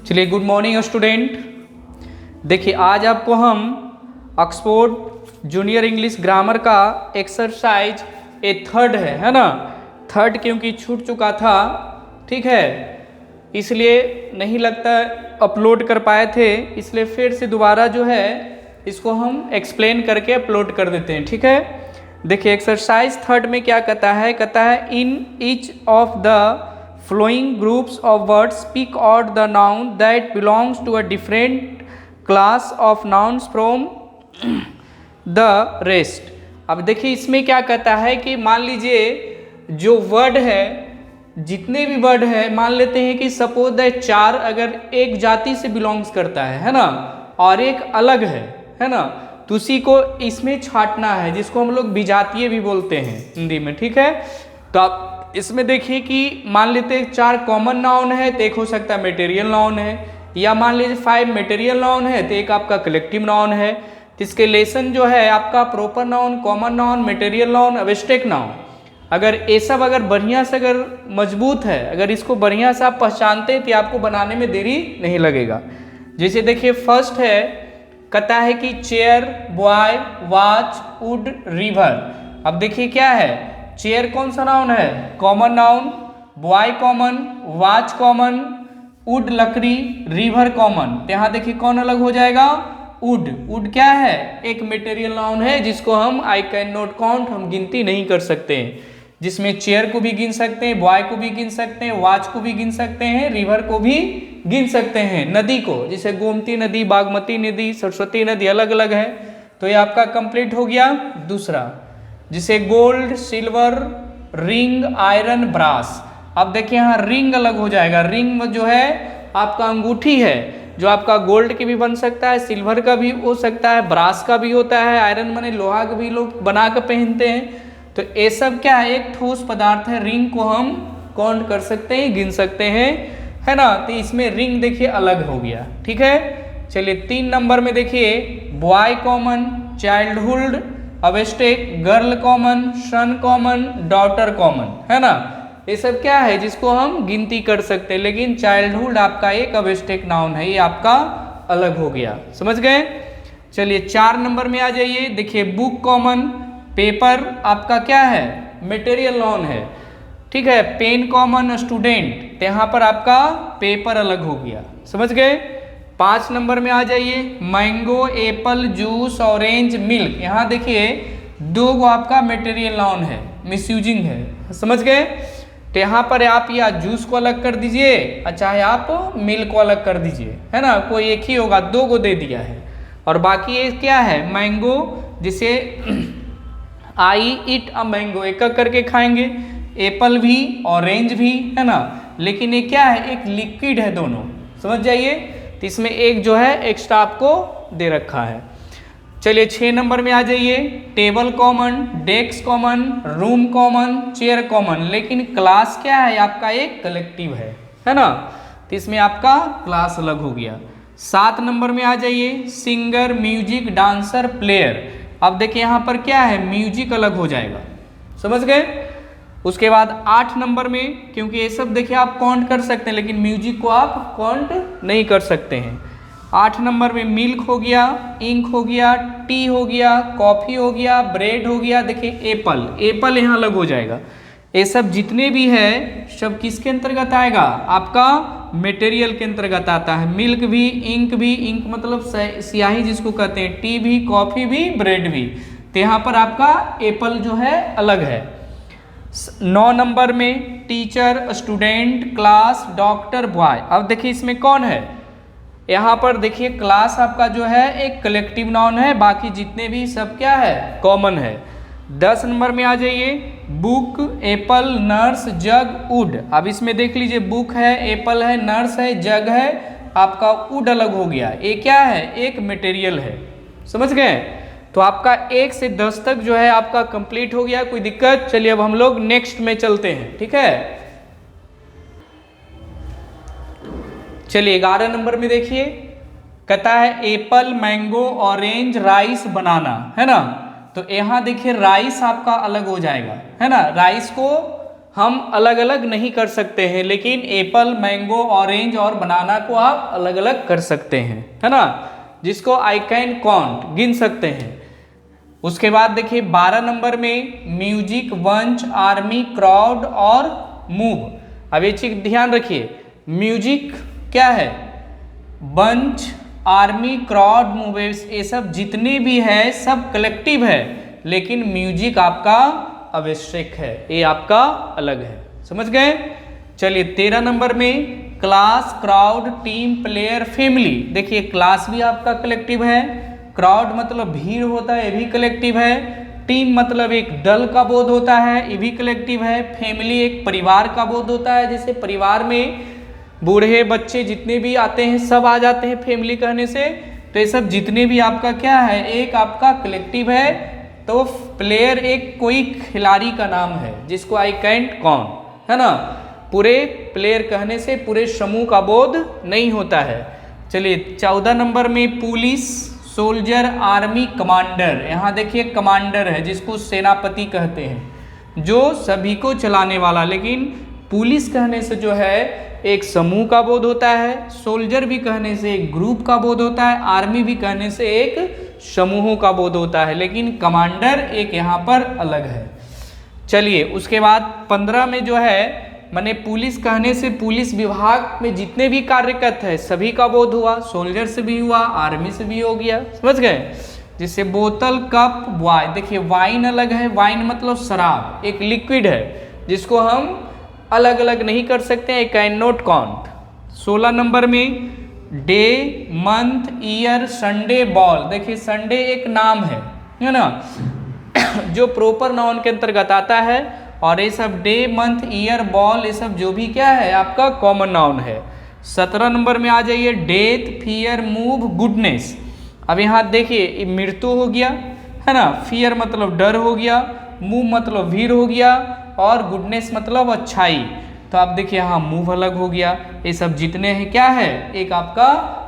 चलिए, good morning student. देखिए, आज आपको हम ऑक्सफोर्ड जूनियर इंग्लिश ग्रामर का एक्सरसाइज थर्ड है ना। थर्ड क्योंकि छूट चुका था, ठीक है, इसलिए नहीं लगता अपलोड कर पाए थे, इसलिए फिर से दोबारा जो है इसको हम एक्सप्लेन करके अपलोड कर देते हैं, ठीक है। देखिए, एक्सरसाइज थर्ड में क्या कहता है in each of the flowing groups of words speak out the noun that belongs to a different class of nouns from the rest। अब देखिए इसमें क्या कहता है कि मान लीजिए जो वर्ड है, जितने भी वर्ड है, मान लेते हैं कि सपोज दैट चार अगर एक जाति से बिलोंग्स करता है ना, और एक अलग है ना, तो उसी को इसमें छांटना है, जिसको हम लोग विजातीय भी बोलते हैं हिंदी में, ठीक है। तो आप इसमें देखिए कि मान लेते हैं चार कॉमन नाउन है, तो एक हो सकता है मटेरियल नाउन है, या मान लीजिए 5 मटेरियल नाउन है तो एक आपका कलेक्टिव नाउन है। तो इसके लेसन जो है आपका proper noun, common noun, material noun, abstract noun, अगर ये सब अगर बढ़िया से अगर मजबूत है, अगर इसको बढ़िया से आप पहचानते हैं तो आपको बनाने में देरी नहीं लगेगा। जैसे देखिए फर्स्ट है, कहता है कि chair, boy, watch, would, river. अब देखिए क्या है, चेयर कौन सा नाउन है, common noun, boy common, watch common, would लकड़ी, रिवर कॉमन। तो यहाँ देखिए कौन अलग हो जाएगा, वुड। वुड क्या है, एक मटेरियल नाउन है जिसको हम आई कैन नॉट काउंट, हम गिनती नहीं कर सकते हैं, जिसमें चेयर को भी गिन सकते हैं, बॉय को भी गिन सकते हैं, वॉच को भी गिन सकते हैं, रिवर को भी गिन सकते हैं, नदी को, जैसे गोमती नदी, बागमती नदी, सरस्वती नदी अलग अलग है। तो ये आपका कंप्लीट हो गया। दूसरा जिसे gold, silver, ring, iron, brass. अब देखिए यहाँ रिंग अलग हो जाएगा। रिंग जो है आपका अंगूठी है, जो आपका गोल्ड की भी बन सकता है, सिल्वर का भी हो सकता है, ब्रास का भी होता है, आयरन माने लोहा का भी लोग बना कर पहनते हैं। तो ये सब क्या है, एक ठोस पदार्थ है। रिंग को हम काउंट कर सकते हैं, गिन सकते हैं, है ना। तो इसमें रिंग देखिए अलग हो गया, ठीक है। चलिए 3 नंबर में देखिए, boy common, childhood, abstract, girl common, son common, daughter common, है ना। ये सब क्या है जिसको हम गिनती कर सकते हैं, लेकिन चाइल्डहुड आपका एक अब्स्ट्रैक्ट नाउन है, ये आपका अलग हो गया, समझ गए। चलिए 4 नंबर में आ जाइए। देखिए बुक कॉमन, पेपर आपका क्या है, मटेरियल नाउन है, ठीक है। पेन कॉमन, स्टूडेंट, यहाँ पर आपका पेपर अलग हो गया, समझ गए। 5 नंबर में आ जाइए, mango, Apple, juice, orange, milk. यहाँ देखिए 2 गो आपका मटेरियल नाउन है, मिसयूजिंग है, समझ गए। तो यहाँ पर आप या जूस को अलग कर दीजिए, चाहे आप मिल्क को अलग कर दीजिए, है ना, कोई एक ही होगा, 2 गो दे दिया है। और बाकी ये क्या है, मैंगो, जिसे आई इट अ मैंगो, एक एक करके खाएंगे, एप्पल भी, ऑरेंज भी, है ना। लेकिन ये क्या है, एक लिक्विड है दोनों, समझ जाइए। तो इसमें एक जो है एक्स्ट्रा आपको दे रखा है। चलिए 6 नंबर में आ जाइए, table common, desk common, room common, chair common, लेकिन क्लास क्या है आपका, एक कलेक्टिव है ना। तो इसमें आपका क्लास अलग हो गया। 7 नंबर में आ जाइए, सिंगर, म्यूजिक, डांसर, प्लेयर। अब देखिए यहाँ पर क्या है, म्यूजिक अलग हो जाएगा, समझ गए। उसके बाद 8 नंबर में, क्योंकि ये सब देखिए आप काउंट कर सकते हैं, लेकिन म्यूजिक को आप काउंट नहीं कर सकते हैं। 8 नंबर में मिल्क हो गया, इंक हो गया, टी हो गया, कॉफ़ी हो गया, ब्रेड हो गया। देखिए एप्पल, एप्पल यहाँ अलग हो जाएगा। ये सब जितने भी है सब किसके अंतर्गत आएगा, आपका मटेरियल के अंतर्गत आता है। मिल्क भी, इंक भी, इंक मतलब स्याही जिसको कहते हैं, टी भी, कॉफ़ी भी, ब्रेड भी। तो यहाँ पर आपका एप्पल जो है अलग है। 9 नंबर में teacher, student, class, doctor, boy. अब देखिए इसमें कौन है, यहाँ पर देखिए क्लास आपका जो है एक कलेक्टिव नाउन है, बाकी जितने भी सब क्या है, कॉमन है। 10 नंबर में आ जाइए, book, Apple, nurse, jug, would. अब इसमें देख लीजिए बुक है, एप्पल है, नर्स है, जग है, आपका वुड अलग हो गया। ये क्या है, एक मटेरियल है, समझ गए। तो आपका 1 से 10 तक जो है आपका कंप्लीट हो गया, कोई दिक्कत। चलिए अब हम लोग नेक्स्ट में चलते हैं, ठीक है। चलिए 11 नंबर में देखिए, कहता है एप्पल, मैंगो, ऑरेंज, राइस, बनाना, है ना। तो यहाँ देखिए राइस आपका अलग हो जाएगा, है ना। राइस को हम अलग अलग नहीं कर सकते हैं, लेकिन एप्पल, मैंगो, ऑरेंज और बनाना को आप अलग अलग कर सकते हैं, है ना, जिसको आई कैन काउंट, गिन सकते हैं। उसके बाद देखिए 12 नंबर में म्यूजिक, बंच, आर्मी, क्राउड और मूव। अब ये चीज ध्यान रखिए, म्यूजिक क्या है, बंच, आर्मी, क्राउड, मूव, ये सब जितने भी है सब कलेक्टिव है, लेकिन म्यूजिक आपका आवश्यक है, ये आपका अलग है। समझ गए? चलिए 13 नंबर में class, crowd, team, player, family. देखिए क्लास भी आपका कलेक्टिव है, क्राउड मतलब भीड़ होता है, ये भी कलेक्टिव है, टीम मतलब एक दल का बोध होता है, ये भी कलेक्टिव है, फैमिली एक परिवार का बोध होता है, जैसे परिवार में बूढ़े बच्चे जितने भी आते हैं सब आ जाते हैं फैमिली कहने से, तो ये सब जितने भी आपका क्या है, एक आपका कलेक्टिव है। तो प्लेयर एक कोई खिलाड़ी का नाम है जिसको आई कैंट काउंट, है ना, पूरे प्लेयर कहने से पूरे समूह का बोध नहीं होता है। चलिए 14 नंबर में पुलिस, सोल्जर, आर्मी, कमांडर। यहाँ देखिए कमांडर है जिसको सेनापति कहते हैं, जो सभी को चलाने वाला, लेकिन पुलिस कहने से जो है एक समूह का बोध होता है, सोल्जर भी कहने से एक ग्रुप का बोध होता है, आर्मी भी कहने से एक समूहों का बोध होता है, लेकिन कमांडर एक यहाँ पर अलग है। चलिए उसके बाद 15 में जो है माने पुलिस कहने से पुलिस विभाग में जितने भी कार्यरत है सभी का बोध हुआ, सोल्जर से भी हुआ, आर्मी से भी हो गया। समझ गए? जैसे बोतल, कप, वाइन। देखिए वाइन अलग है, वाइन मतलब शराब, एक लिक्विड है जिसको हम अलग अलग नहीं कर सकते हैं, कैन नॉट काउंट। 16 नंबर में day, month, year, Sunday, ball. देखिए संडे एक नाम है ना, जो प्रॉपर नाउन के अंतर्गत आता है, और ये सब डे, मंथ, ईयर, बॉल ये सब जो भी क्या है आपका कॉमन नाउन है। 17 नंबर में आ जाइए डेथ, फियर, मूव, गुडनेस। अब यहाँ देखिए मृत्यु हो गया, है ना, फियर मतलब डर हो गया, मूव मतलब भीड़ हो गया, और गुडनेस मतलब अच्छाई। तो आप देखिए यहाँ मूव अलग हो गया, ये सब जितने हैं क्या है, एक आपका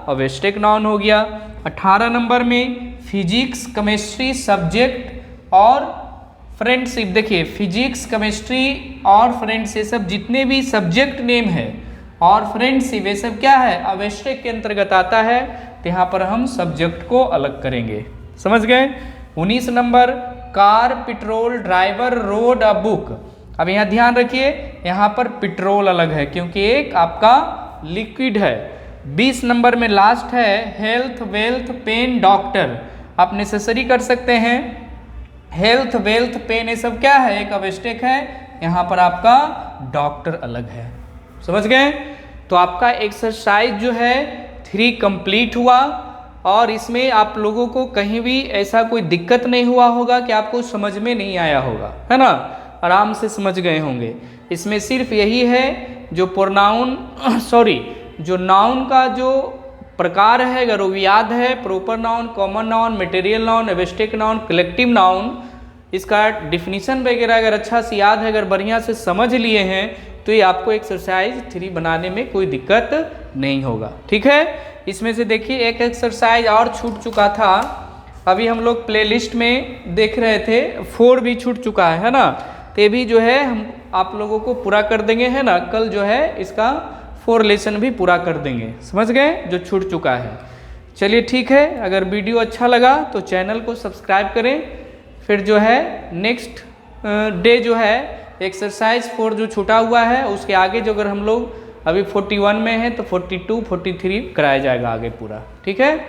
आवश्यक नाउन हो गया। 18 नंबर में फिजिक्स, केमिस्ट्री, सब्जेक्ट और फ्रेंडशिप। देखिए फिजिक्स, केमिस्ट्री और फ्रेंड्स ये सब जितने भी सब्जेक्ट नेम है और फ्रेंडशिप ये सब क्या है, आवश्यक के अंतर्गत आता है, तो यहाँ पर हम सब्जेक्ट को अलग करेंगे। समझ गए? 19 number car, petrol, driver, road, a book. अब यहाँ ध्यान रखिए, यहाँ पर पेट्रोल अलग है क्योंकि एक आपका लिक्विड है। 20 नंबर में लास्ट है हेल्थ, वेल्थ, पेन, डॉक्टर। आप नेसेसरी कर सकते हैं, हेल्थ, वेल्थ, पेन ये सब क्या है, एक आवश्यक है, यहाँ पर आपका डॉक्टर अलग है। समझ गए? तो आपका एक्सरसाइज जो है 3 कंप्लीट हुआ, और इसमें आप लोगों को कहीं भी ऐसा कोई दिक्कत नहीं हुआ होगा कि आपको समझ में नहीं आया होगा, है ना, आराम से समझ गए होंगे। इसमें सिर्फ यही है जो प्रोनाउन जो नाउन का जो प्रकार है अगर वो याद है, proper noun, common noun, material noun, abstract noun, collective noun, इसका डिफिनीशन वगैरह अगर अच्छा से याद है, अगर बढ़िया से समझ लिए हैं, तो ये आपको एक्सरसाइज 3 बनाने में कोई दिक्कत नहीं होगा। ठीक है? इसमें से देखिए एक एक्सरसाइज और छूट चुका था, अभी हम लोग प्लेलिस्ट में देख रहे थे, 4 भी छूट चुका है ना, तो भी जो है हम आप लोगों को पूरा कर देंगे, है ना, कल जो है इसका 4 लेसन भी पूरा कर देंगे। समझ गए? जो छूट चुका है। चलिए ठीक है, अगर वीडियो अच्छा लगा तो चैनल को सब्सक्राइब करें। फिर जो है नेक्स्ट डे जो है एक्सरसाइज 4 जो छूटा हुआ है उसके आगे जो अगर हम लोग अभी 41 में है तो 42, 43 कराया जाएगा आगे पूरा। ठीक है?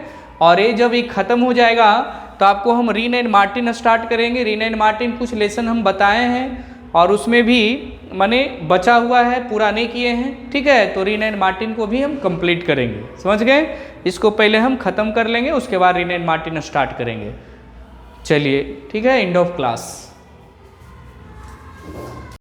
और ये जब ये ख़त्म हो जाएगा तो आपको हम रीन एंड मार्टिन स्टार्ट करेंगे। रीन एंड मार्टिन कुछ लेसन हम बताए हैं और उसमें भी माने बचा हुआ है, पूरा नहीं किए हैं। ठीक है? तो रीन एंड मार्टिन को भी हम कंप्लीट करेंगे। समझ गए? इसको पहले हम ख़त्म कर लेंगे, उसके बाद रीन एंड मार्टिन स्टार्ट करेंगे। चलिए ठीक है, एंड ऑफ क्लास।